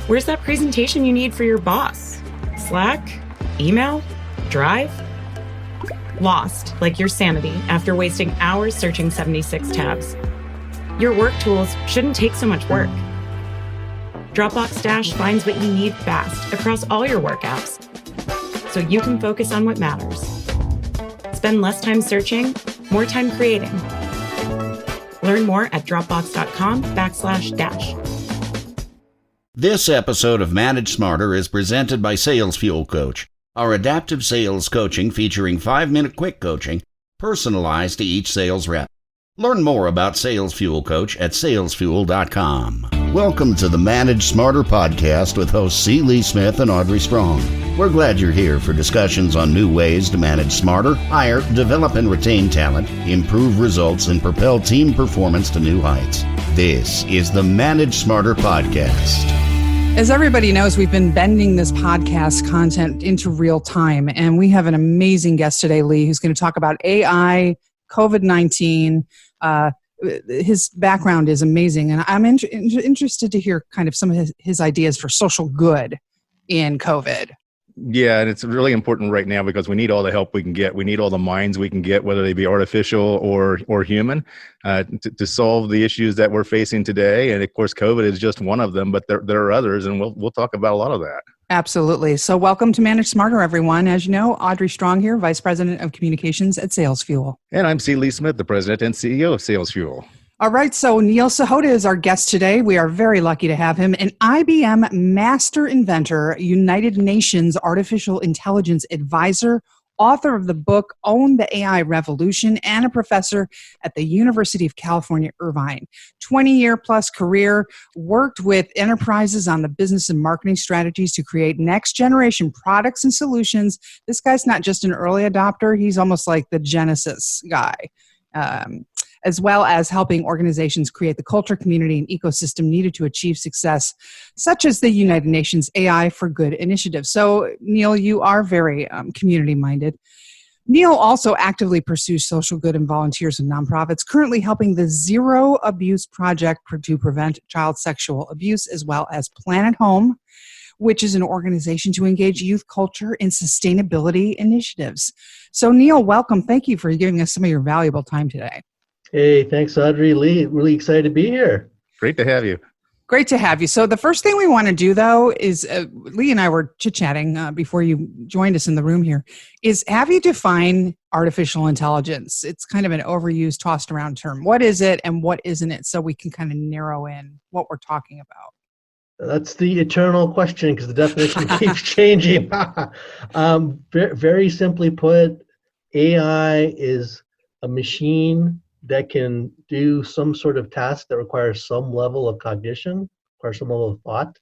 Where's that presentation you need for your boss? Slack? Email? Drive? Lost, like your sanity, after wasting hours searching 76 tabs. Your work tools shouldn't take so much work. Dropbox Dash finds what you need fast across all your work apps, so you can focus on what matters. Spend less time searching, more time creating. Learn more at dropbox.com/dash. This episode of Manage Smarter is presented by Sales Fuel Coach, our adaptive sales coaching featuring 5-minute quick coaching personalized to each sales rep. Learn more about Sales Fuel Coach at salesfuel.com. Welcome to the Manage Smarter podcast with hosts C. Lee Smith and Audrey Strong. We're glad you're here for discussions on new ways to manage smarter, hire, develop and retain talent, improve results, and propel team performance to new heights. This is the Manage Smarter podcast. As everybody knows, we've been bending this podcast content into real time, and we have an amazing guest today, Lee, who's going to talk about AI, COVID-19. His background is amazing, and I'm interested to hear kind of some of his ideas for social good in COVID. Yeah, and it's really important right now because we need all the help we can get. We need all the minds we can get, whether they be artificial or human, to solve the issues that we're facing today. And of course, COVID is just one of them, but there are others, and we'll talk about a lot of that. Absolutely. So welcome to Manage Smarter, everyone. As you know, Audrey Strong here, Vice President of Communications at Sales Fuel. And I'm C. Lee Smith, the President and CEO of Sales Fuel. All right, so Neil Sahota is our guest today. We are very lucky to have him, an IBM Master Inventor, United Nations Artificial Intelligence Advisor, author of the book Own the A.I. Revolution, and a professor at the University of California, Irvine. 20-year-plus career, worked with enterprises on the business and marketing strategies to create next-generation products and solutions. This guy's not just an early adopter, he's almost like the Genesis guy. As well as helping organizations create the culture, community, and ecosystem needed to achieve success, such as the United Nations AI for Good initiative. So, Neil, you are very community-minded. Neil also actively pursues social good and volunteers in nonprofits, currently helping the Zero Abuse Project to prevent child sexual abuse, as well as Planet Home, which is an organization to engage youth culture and sustainability initiatives. So, Neil, welcome. Thank you for giving us some of your valuable time today. Hey, thanks, Audrey. Lee, really excited to be here. Great to have you. Great to have you. So the first thing we want to do, though, is Lee and I were chit-chatting before you joined us in the room here, is have you define artificial intelligence? It's kind of an overused, tossed around term. What is it and what isn't it, so we can kind of narrow in what we're talking about? That's the eternal question because the definition keeps changing. Very simply put, AI is a machine that can do some sort of task that requires some level of cognition, requires some level of thought,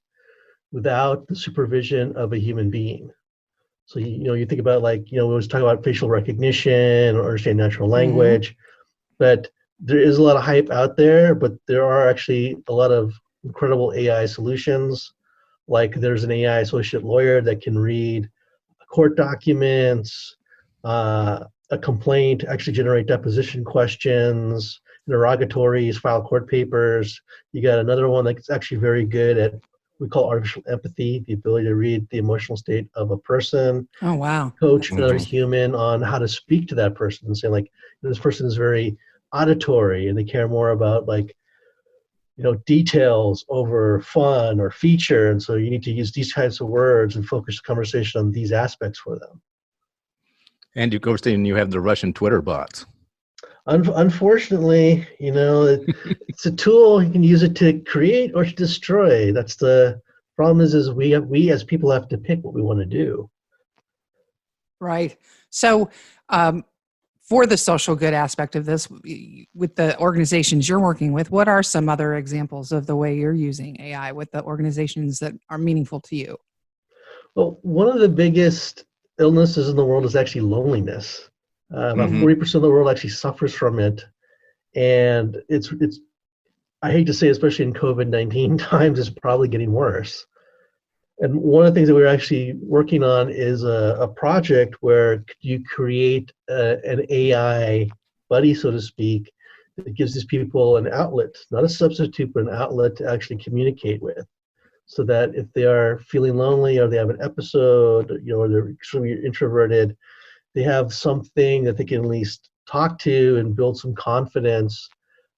without the supervision of a human being. So, you think about we always talk about facial recognition or understand natural language, but there is a lot of hype out there, but there are actually a lot of incredible AI solutions. Like there's an AI associate lawyer that can read court documents, a complaint, actually generate deposition questions, interrogatories, file court papers. You got another one that's actually very good at we call artificial empathy, the ability to read the emotional state of a person. Oh, wow. Coach another human on how to speak to that person and say, this person is very auditory and they care more about details over fun or feature. And so you need to use these types of words and focus the conversation on these aspects for them. And of course, then you have the Russian Twitter bots. Unfortunately, it's a tool. You can use it to create or to destroy. That's the problem. Is we as people have to pick what we want to do. Right. So, for the social good aspect of this, with the organizations you're working with, what are some other examples of the way you're using AI with the organizations that are meaningful to you? Well, one of the biggest illnesses in the world is actually loneliness. About 40% of the world actually suffers from it. And it's I hate to say, especially in COVID-19 times, it's probably getting worse. And one of the things that we're actually working on is a project where you create an AI buddy, so to speak, that gives these people an outlet, not a substitute, but an outlet to actually communicate with. so that if they are feeling lonely or they have an episode, or they're extremely introverted, they have something that they can at least talk to and build some confidence,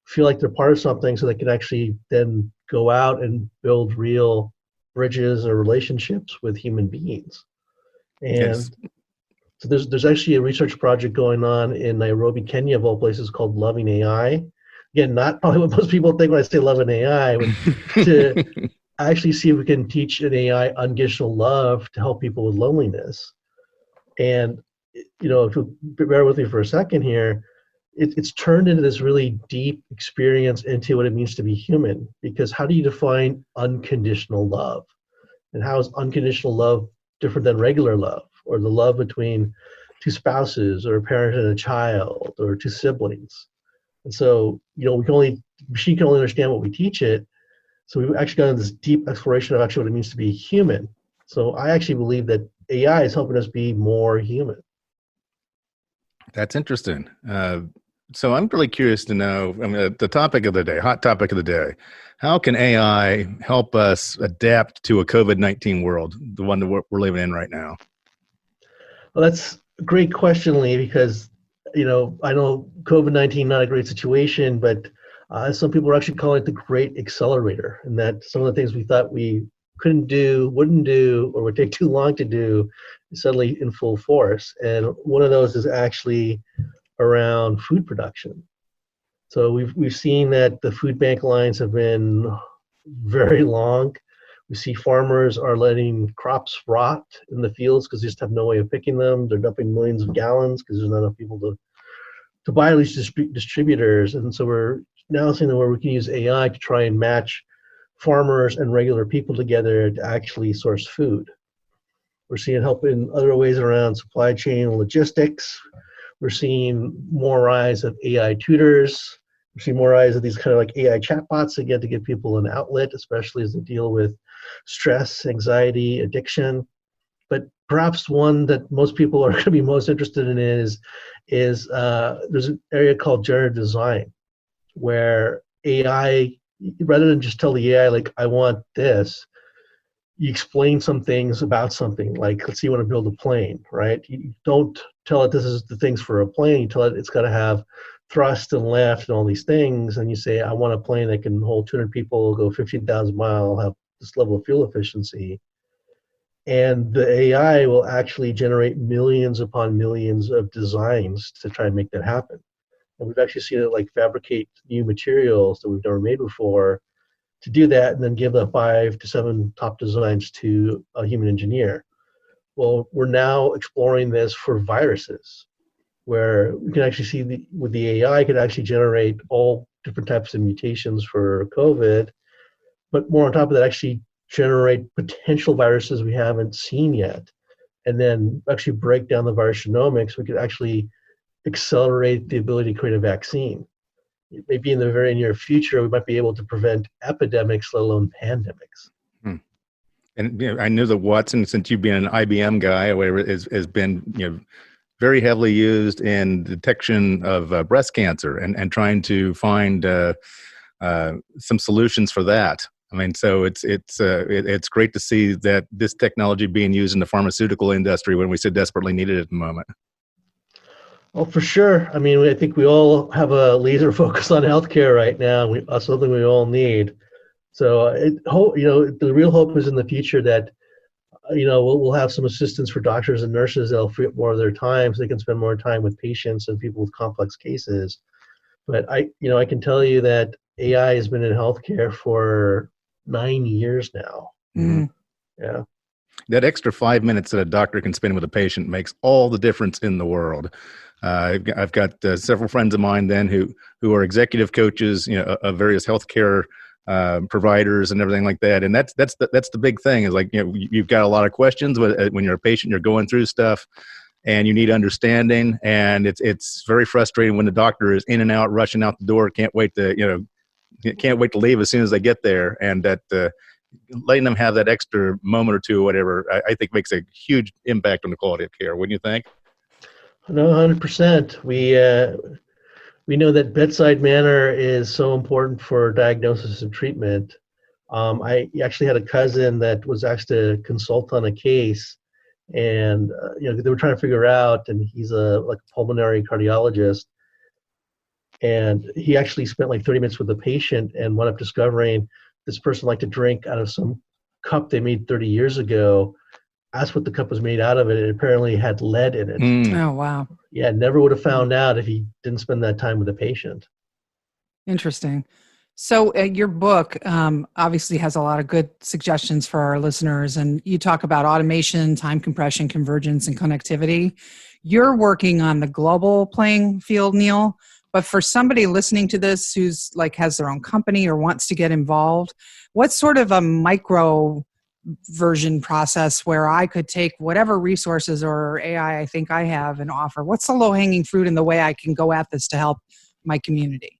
feel like they're part of something, so they can actually then go out and build real bridges or relationships with human beings. Yes. And so there's actually a research project going on in Nairobi, Kenya, of all places, called Loving AI. Again, not probably what most people think when I say Loving AI, but to actually see if we can teach an AI unconditional love to help people with loneliness. And if you bear with me for a second here, it's turned into this really deep experience into what it means to be human. Because how do you define unconditional love? And how is unconditional love different than regular love, or the love between two spouses, or a parent and a child, or two siblings? And so, machine can only understand what we teach it. So we've actually gone this deep exploration of actually what it means to be human. So I actually believe that AI is helping us be more human. That's interesting. So I'm really curious to know, the topic of the day, hot topic of the day, how can AI help us adapt to a COVID-19 world, the one that we're living in right now? Well, that's a great question, Lee, because, I know COVID-19 not a great situation, but some people are actually calling it the great accelerator, and that some of the things we thought we couldn't do, wouldn't do, or would take too long to do is suddenly in full force. And one of those is actually around food production. So we've seen that the food bank lines have been very long. We see farmers are letting crops rot in the fields because they just have no way of picking them. They're dumping millions of gallons because there's not enough people to buy these distributors. And so we're now seeing where we can use AI to try and match farmers and regular people together to actually source food. We're seeing help in other ways around supply chain and logistics. We're seeing more rise of AI tutors. We're seeing more rise of these kind of like AI chatbots again to give people an outlet, especially as they deal with stress, anxiety, addiction. But perhaps one that most people are going to be most interested in is there's an area called generative design, where AI, rather than just tell the AI, like, I want this, you explain some things about something. Like, let's say you want to build a plane, right? You don't tell it this is the things for a plane. You tell it it's got to have thrust and lift and all these things. And you say, I want a plane that can hold 200 people, go 15,000 miles, have this level of fuel efficiency. And the AI will actually generate millions upon millions of designs to try and make that happen. And we've actually seen it like fabricate new materials that we've never made before to do that, and then give the 5 to 7 top designs to a human engineer. Well, we're now exploring this for viruses, where we can actually see with the AI could actually generate all different types of mutations for COVID, but more on top of that, actually generate potential viruses we haven't seen yet, and then actually break down the virus genomics. We could actually accelerate the ability to create a vaccine. Maybe in the very near future, we might be able to prevent epidemics, let alone pandemics. And I know that Watson, since you've been an IBM guy or whatever, has been very heavily used in detection of breast cancer and trying to find some solutions for that. I mean, so it's great to see that this technology being used in the pharmaceutical industry when we so desperately need it at the moment. Well, for sure. I mean, I think we all have a laser focus on healthcare right now. That's something we all need. So, the real hope is in the future that, we'll have some assistance for doctors and nurses that'll free up more of their time so they can spend more time with patients and people with complex cases. But I can tell you that AI has been in healthcare for 9 years now. Mm. Yeah. That extra 5 minutes that a doctor can spend with a patient makes all the difference in the world. I've got several friends of mine then who are executive coaches, of various healthcare providers and everything like that. And that's the big thing is like, you've got a lot of questions when you're a patient, you're going through stuff and you need understanding. And it's very frustrating when the doctor is in and out, rushing out the door, can't wait to leave as soon as they get there. And that, letting them have that extra moment or two or whatever, I think makes a huge impact on the quality of care. Wouldn't you think? No, 100%. We know that bedside manner is so important for diagnosis and treatment. I actually had a cousin that was asked to consult on a case, and they were trying to figure out, and he's a pulmonary cardiologist, and he actually spent like 30 minutes with the patient and wound up discovering this person liked to drink out of some cup they made 30 years ago. Asked what the cup was made out of, and it apparently had lead in it. Oh, wow. Yeah, never would have found out if he didn't spend that time with the patient. Interesting. So your book obviously has a lot of good suggestions for our listeners, and you talk about automation, time compression, convergence, and connectivity. You're working on the global playing field, Neil, but for somebody listening to this who's has their own company or wants to get involved, what's sort of a micro version process where I could take whatever resources or AI I think I have and offer? What's the low-hanging fruit in the way I can go at this to help my community?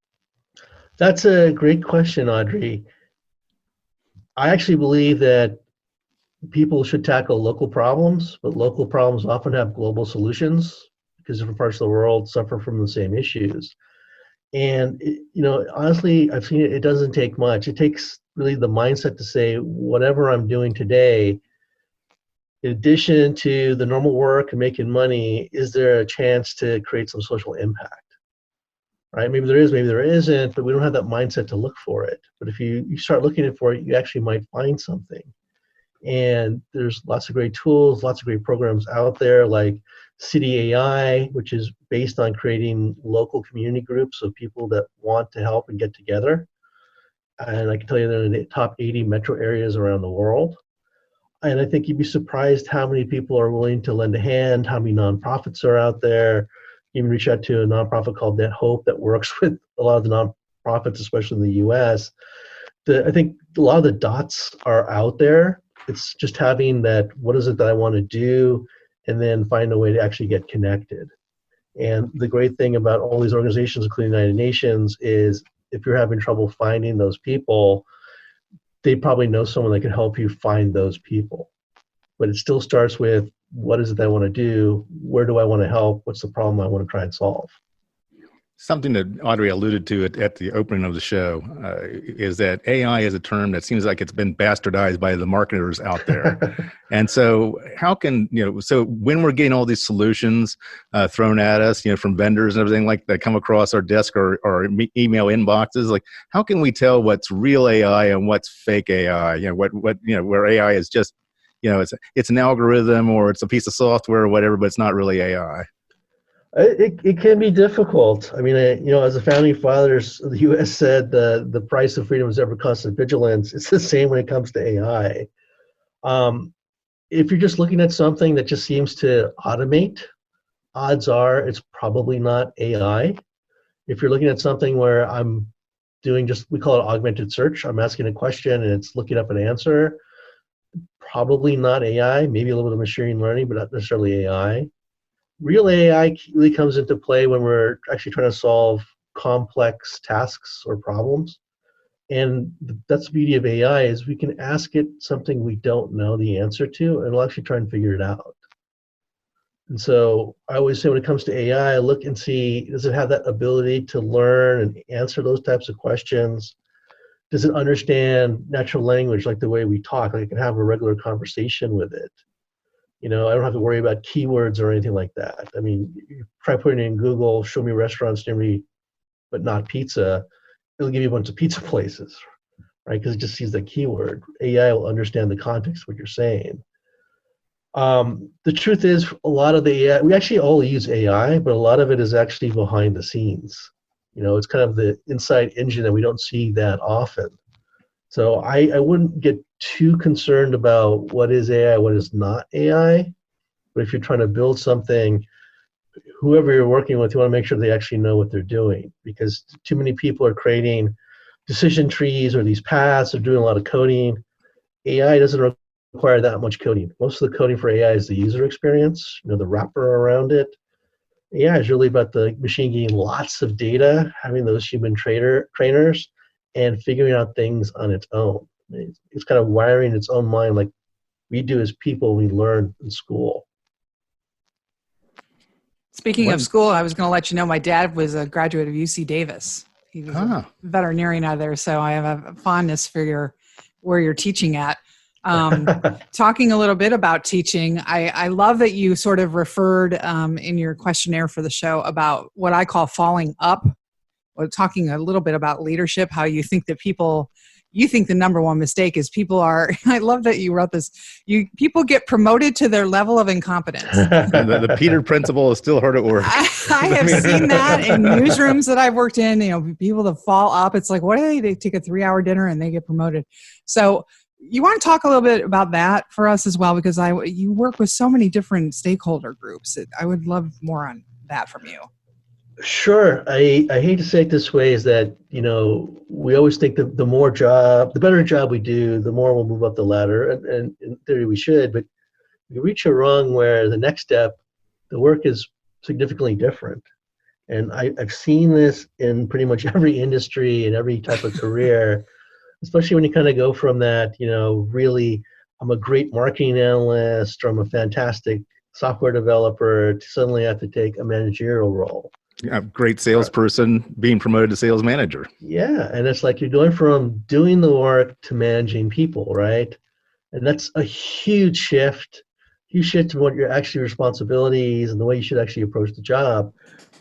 That's a great question, Audrey. I actually believe that people should tackle local problems, but local problems often have global solutions because different parts of the world suffer from the same issues. And, honestly, I've seen it doesn't take much. It takes really the mindset to say, whatever I'm doing today, in addition to the normal work and making money, is there a chance to create some social impact? Right? Maybe there is, maybe there isn't, but we don't have that mindset to look for it. But if you start looking for it, you actually might find something. And there's lots of great tools, lots of great programs out there like City AI, which is based on creating local community groups of people that want to help and get together. And I can tell you they're in the top 80 metro areas around the world. And I think you'd be surprised how many people are willing to lend a hand, how many nonprofits are out there. You can reach out to a nonprofit called Net Hope that works with a lot of the nonprofits, especially in the US. I think a lot of the dots are out there. It's just having that, what is it that I want to do, and then find a way to actually get connected. And the great thing about all these organizations, including the United Nations, is if you're having trouble finding those people, they probably know someone that can help you find those people. But it still starts with, what is it that I want to do? Where do I want to help? What's the problem I want to try and solve? Something that Audrey alluded to at the opening of the show is that AI is a term that seems like it's been bastardized by the marketers out there. And so how can, so when we're getting all these solutions thrown at us, from vendors and everything like that come across our desk or email inboxes, like how can we tell what's real AI and what's fake AI? Where AI is just, it's an algorithm or it's a piece of software or whatever, but it's not really AI. It can be difficult. I mean, as the founding fathers of the U.S. said, the price of freedom is ever constant vigilance. It's the same when it comes to AI. If you're just looking at something that just seems to automate, odds are it's probably not AI. If you're looking at something where I'm doing we call it augmented search. I'm asking a question and it's looking up an answer, probably not AI, maybe a little bit of machine learning, but not necessarily AI. Real AI really comes into play when we're actually trying to solve complex tasks or problems. And that's the beauty of AI is we can ask it something we don't know the answer to, and we'll actually try and figure it out. And so I always say when it comes to AI, look and see, does it have that ability to learn and answer those types of questions? Does it understand natural language like the way we talk? Like I can have a regular conversation with it. I don't have to worry about keywords or anything like that. I mean, you try putting in Google, show me restaurants near me, but not pizza. It'll give you a bunch of pizza places, right? Because it just sees the keyword. AI will understand the context of what you're saying. The truth is, a lot of the AI, we actually all use AI, but a lot of it is actually behind the scenes. It's kind of the inside engine that we don't see that often. So I wouldn't get too concerned about what is AI, what is not AI. But if you're trying to build something, whoever you're working with, you want to make sure they actually know what they're doing, because too many people are creating decision trees or these paths or doing a lot of coding. AI doesn't require that much coding. Most of the coding for AI is the user experience, the wrapper around it. AI is really about the machine getting lots of data, having those human trainers, and figuring out things on its own. It's kind of wiring its own mind like we do as people, we learn in school. Speaking of school, I was going to let you know my dad was a graduate of UC Davis. He was a veterinarian out of there, so I have a fondness for your where you're teaching at. Talking a little bit about teaching, I love that you sort of referred in your questionnaire for the show about what I call falling up, or talking a little bit about leadership, how you think that you think the number one mistake is people are, I love that you wrote this, people get promoted to their level of incompetence. The Peter principle is still hard at work. I have seen that in newsrooms that I've worked in, people that fall up. It's like, what do they take a 3-hour dinner and they get promoted? So you want to talk a little bit about that for us as well, because you work with so many different stakeholder groups. I would love more on that from you. Sure. I hate to say it this way, is that, we always think that the better job we do, the more we'll move up the ladder. And in theory we should, but we reach a rung where the next step, the work is significantly different. And I've seen this in pretty much every industry and every type of career, especially when you kind of go from that, really, I'm a great marketing analyst, or I'm a fantastic software developer, to suddenly have to take a managerial role. A great salesperson being promoted to sales manager. Yeah, and it's like you're going from doing the work to managing people, right? And that's a huge shift to what your actually responsibilities and the way you should actually approach the job.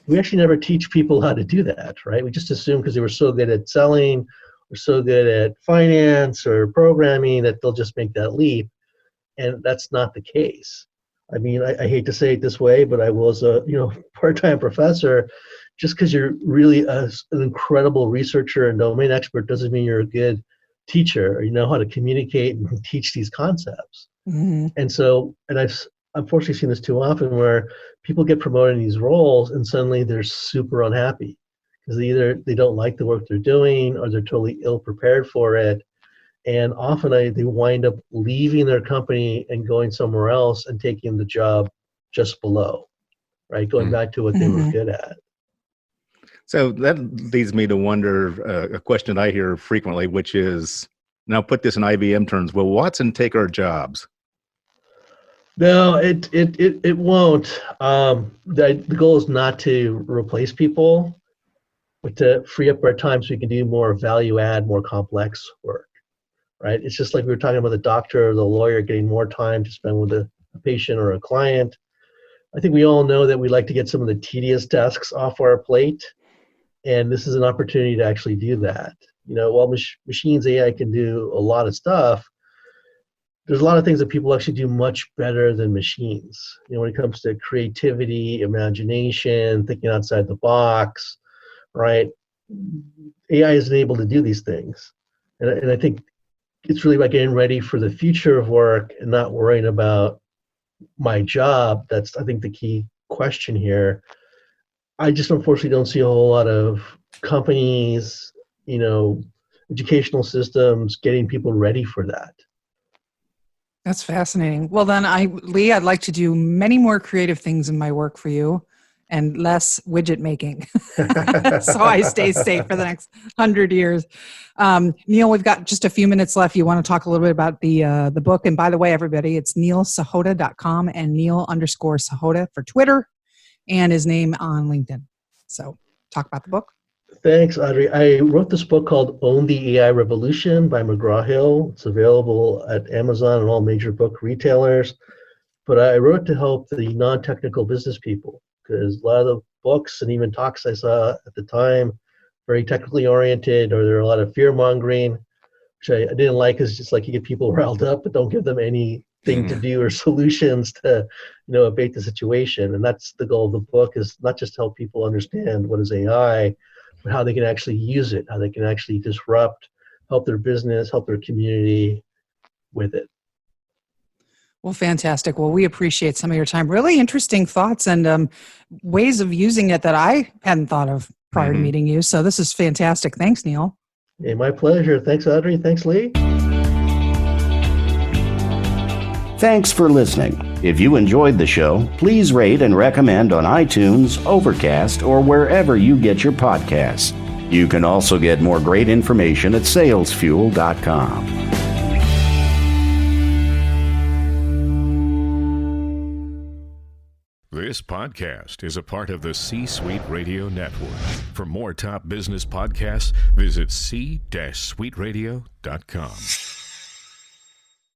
We actually never teach people how to do that, right? We just assume because they were so good at selling or so good at finance or programming that they'll just make that leap, and that's not the case. I mean, I hate to say it this way, but I was a part-time professor. Just because you're really an incredible researcher and domain expert doesn't mean you're a good teacher, or you know how to communicate and teach these concepts. Mm-hmm. And I've unfortunately seen this too often, where people get promoted in these roles and suddenly they're super unhappy because either they don't like the work they're doing or they're totally ill prepared for it. And often they wind up leaving their company and going somewhere else and taking the job just below, right? Going back to what they were good at. So that leads me to wonder a question I hear frequently, which is, now put this in IBM terms, will Watson take our jobs? No, it won't. The goal is not to replace people, but to free up our time so we can do more value add, more complex work. Right? It's just like we were talking about the doctor or the lawyer getting more time to spend with a patient or a client. I think we all know that we like to get some of the tedious tasks off our plate, and this is an opportunity to actually do that. While machines, AI can do a lot of stuff, there's a lot of things that people actually do much better than machines. When it comes to creativity, imagination, thinking outside the box, right? AI isn't able to do these things. And I think it's really about getting ready for the future of work and not worrying about my job. That's, I think, the key question here. I just unfortunately don't see a whole lot of companies, educational systems getting people ready for that. That's fascinating. Well, then, Lee, I'd like to do many more creative things in my work for you and less widget making. So I stay safe for the next 100 years. Neil, we've got just a few minutes left. You want to talk a little bit about the book. And by the way, everybody, it's neilsahota.com and Neil_Sahota for Twitter and his name on LinkedIn. So talk about the book. Thanks, Audrey. I wrote this book called Own the A.I. Revolution by McGraw-Hill. It's available at Amazon and all major book retailers. But I wrote it to help the non-technical business people, because a lot of the books and even talks I saw at the time, very technically oriented, or there are a lot of fear-mongering, which I didn't like, because it's just like you get people riled up, but don't give them anything to do or solutions to, abate the situation. And that's the goal of the book, is not just to help people understand what is AI, but how they can actually use it, how they can actually disrupt, help their business, help their community with it. Well, fantastic. Well, we appreciate some of your time. Really interesting thoughts and ways of using it that I hadn't thought of prior to meeting you. So this is fantastic. Thanks, Neil. Hey, my pleasure. Thanks, Audrey. Thanks, Lee. Thanks for listening. If you enjoyed the show, please rate and recommend on iTunes, Overcast, or wherever you get your podcasts. You can also get more great information at salesfuel.com. This podcast is a part of the C-Suite Radio Network. For more top business podcasts, visit c-suiteradio.com.